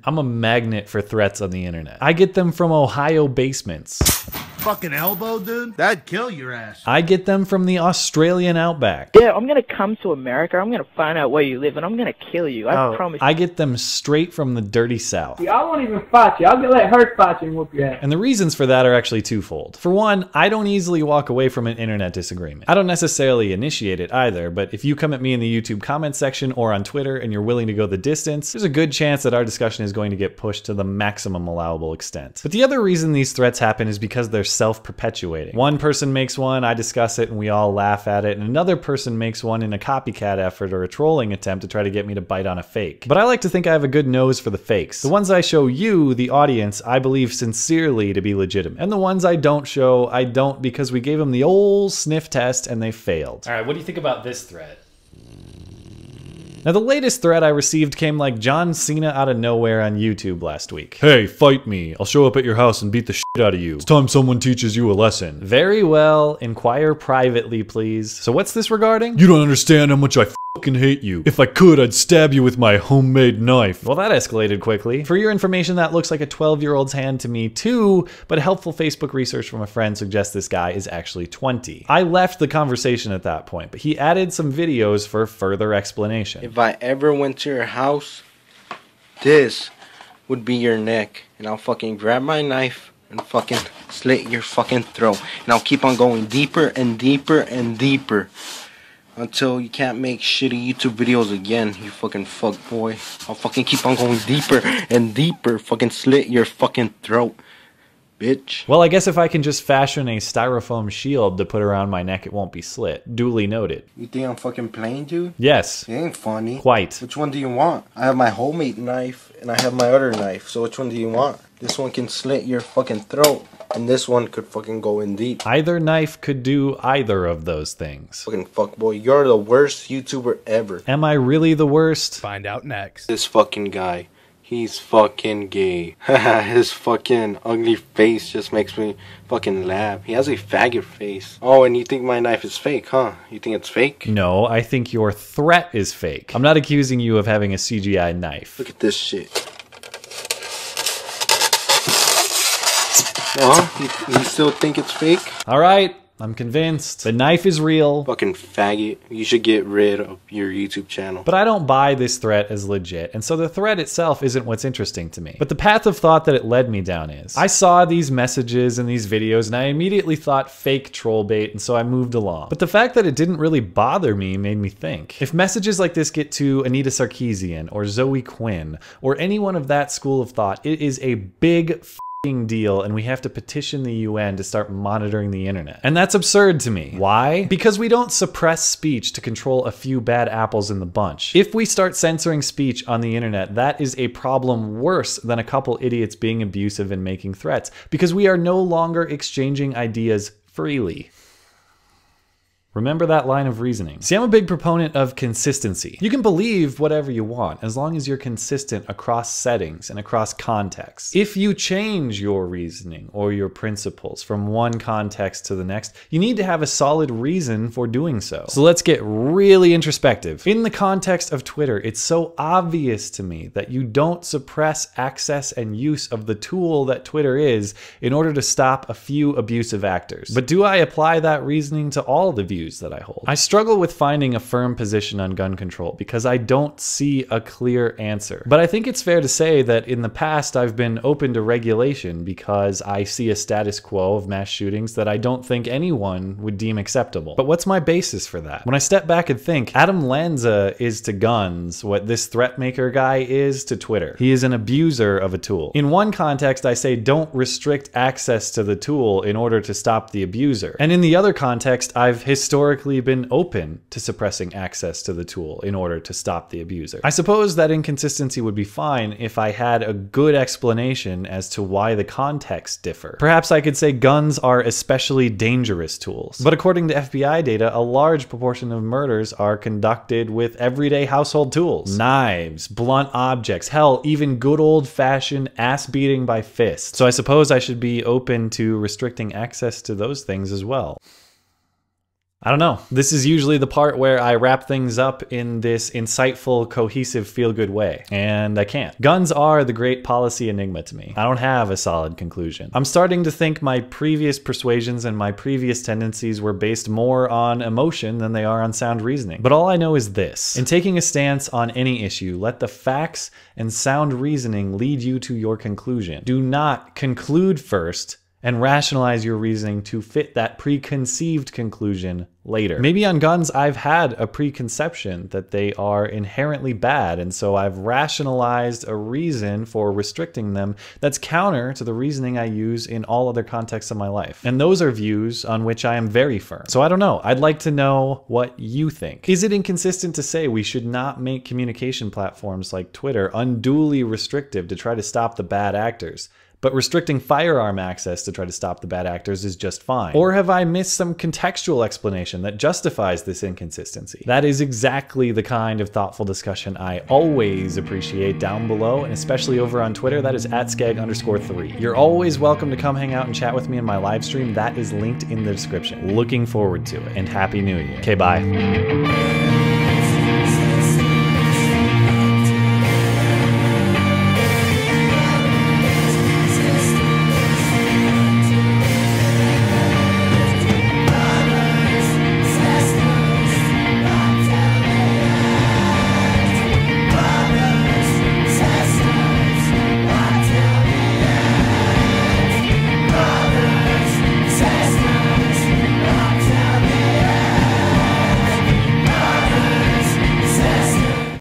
I'm a magnet for threats on the internet. I get them from Ohio basements. Fucking elbow, dude? That'd kill your ass. I get them from the Australian outback. Yeah, I'm gonna come to America, I'm gonna find out where you live, and I'm gonna kill you. I promise. I get them straight from the dirty South. I won't even fight you. I'll let her fight you and whoop your ass. And the reasons for that are actually twofold. For one, I don't easily walk away from an internet disagreement. I don't necessarily initiate it either, but if you come at me in the YouTube comment section or on Twitter and you're willing to go the distance, there's a good chance that our discussion is going to get pushed to the maximum allowable extent. But the other reason these threats happen is because they're self-perpetuating. One person makes one, I discuss it, and we all laugh at it, and another person makes one in a copycat effort or a trolling attempt to try to get me to bite on a fake. But I like to think I have a good nose for the fakes. The ones I show you, the audience, I believe sincerely to be legitimate. And the ones I don't show, I don't because we gave them the old sniff test and they failed. All right, what do you think about this threat? Now, the latest threat I received came like John Cena out of nowhere on YouTube last week. Hey, fight me. I'll show up at your house and beat the shit out of you. It's time someone teaches you a lesson. Very well. Inquire privately, please. So what's this regarding? You don't understand how much I fucking hate you. If I could, I'd stab you with my homemade knife. Well, that escalated quickly. For your information, that looks like a 12-year-old's hand to me too, but helpful Facebook research from a friend suggests this guy is actually 20. I left the conversation at that point, but he added some videos for further explanation. If I ever went to your house, this would be your neck. And I'll fucking grab my knife and fucking slit your fucking throat. And I'll keep on going deeper and deeper and deeper until you can't make shitty YouTube videos again, you fucking fuck boy. I'll fucking keep on going deeper and deeper, fucking slit your fucking throat, bitch. Well, I guess if I can just fashion a styrofoam shield to put around my neck, it won't be slit. Duly noted. You think I'm fucking playing, dude? Yes. It ain't funny. Quite. Which one do you want? I have my homemade knife and I have my other knife, so which one do you want? This one can slit your fucking throat, and this one could fucking go in deep. Either knife could do either of those things. Fucking fuckboy, you're the worst YouTuber ever. Am I really the worst? Find out next. This fucking guy, he's fucking gay. His fucking ugly face just makes me fucking laugh. He has a faggot face. Oh, and you think my knife is fake, huh? You think it's fake? No, I think your threat is fake. I'm not accusing you of having a CGI knife. Look at this shit. You still think it's fake? All right, I'm convinced. The knife is real. Fucking faggot. You should get rid of your YouTube channel. But I don't buy this threat as legit, and so the threat itself isn't what's interesting to me. But the path of thought that it led me down is. I saw these messages and these videos, and I immediately thought fake troll bait, and so I moved along. But the fact that it didn't really bother me made me think. If messages like this get to Anita Sarkeesian, or Zoe Quinn, or anyone of that school of thought, it is a big deal, and we have to petition the UN to start monitoring the internet. And that's absurd to me. Why? Because we don't suppress speech to control a few bad apples in the bunch. If we start censoring speech on the internet, that is a problem worse than a couple idiots being abusive and making threats, because we are no longer exchanging ideas freely. Remember that line of reasoning. See, I'm a big proponent of consistency. You can believe whatever you want as long as you're consistent across settings and across contexts. If you change your reasoning or your principles from one context to the next, you need to have a solid reason for doing so. So let's get really introspective. In the context of Twitter, it's so obvious to me that you don't suppress access and use of the tool that Twitter is in order to stop a few abusive actors. But do I apply that reasoning to all the views that I hold? I struggle with finding a firm position on gun control because I don't see a clear answer. But I think it's fair to say that in the past I've been open to regulation because I see a status quo of mass shootings that I don't think anyone would deem acceptable. But what's my basis for that? When I step back and think, Adam Lanza is to guns what this threat maker guy is to Twitter. He is an abuser of a tool. In one context, I say don't restrict access to the tool in order to stop the abuser. And in the other context, I've historically been open to suppressing access to the tool in order to stop the abuser. I suppose that inconsistency would be fine if I had a good explanation as to why the contexts differ. Perhaps I could say guns are especially dangerous tools. But according to FBI data, a large proportion of murders are conducted with everyday household tools. Knives, blunt objects, hell, even good old-fashioned ass beating by fist. So I suppose I should be open to restricting access to those things as well. I don't know. This is usually the part where I wrap things up in this insightful, cohesive, feel-good way. And I can't. Guns are the great policy enigma to me. I don't have a solid conclusion. I'm starting to think my previous persuasions and my previous tendencies were based more on emotion than they are on sound reasoning. But all I know is this. In taking a stance on any issue, let the facts and sound reasoning lead you to your conclusion. Do not conclude first and rationalize your reasoning to fit that preconceived conclusion later. Maybe on guns, I've had a preconception that they are inherently bad, and so I've rationalized a reason for restricting them that's counter to the reasoning I use in all other contexts of my life. And those are views on which I am very firm. So I don't know. I'd like to know what you think. Is it inconsistent to say we should not make communication platforms like Twitter unduly restrictive to try to stop the bad actors, but restricting firearm access to try to stop the bad actors is just fine? Or have I missed some contextual explanation that justifies this inconsistency? That is exactly the kind of thoughtful discussion I always appreciate down below, and especially over on Twitter. That is @skag_3. You're always welcome to come hang out and chat with me in my live stream. That is linked in the description. Looking forward to it, and Happy New Year. Okay, bye.